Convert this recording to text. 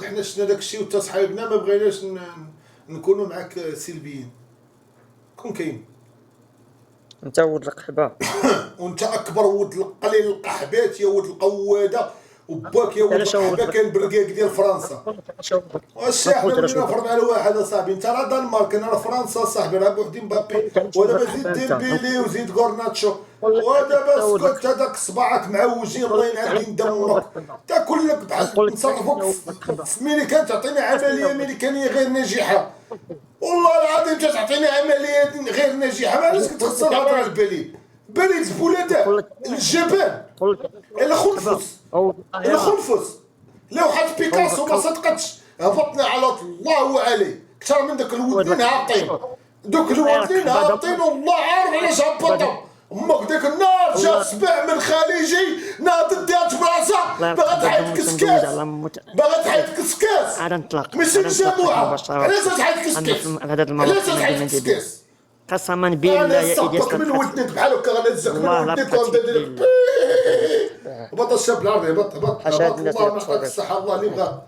حنا شفنا داك الشيء وتا صحايبنا ما بغيناش نكونوا معاك سلبيين. كون كاين انت ولد القحبه وانت اكبر ولد القليل القحبات يا ولد القواده، وباك يا ولد علاش هو القحبه كان برقاق ديال فرنسا. واش حنا ولينا فرض على واحد اصاحبي، انت راه دنمارك انا راه فرنسا صاحبي، راه بوحدي مبابي ودابا زيد دير بيلي وزيد غورناتشو ودابا اسكت هذاك صباعك معوجين الله ينعل دمك تاكل لك بحال نصرفوك في ميريكان تعطيني عمليه ميريكانيه غير ناجحه. والله العظيم تعطيني عمليه غير ناجحه، ما علاش كتخسر الهضره على البليد بليد البولادة الجبان الا خنفس الا خنفس لوحة بيكاسو ما صدقتش هبطنا على الله وعليه كثر من داك الودين هابطين، دوك الودين هابطين والله عارف علاش هبطوا. امك ديك النار جا سبع من خليجي ناضت ديال براسها باغا تحيد كسكاس باغا تحيد كسكاس عاد نطلق ماشي جابوها. علاش تحيد كسكاس؟ علاش تحيد كسكاس؟ قسما بالله يا إلياس من ودنك بحال هكا غنهزك من ودنك وغندير لك هبط الشاب العربي هبط الله يعطيك الصحة الله اللي بغا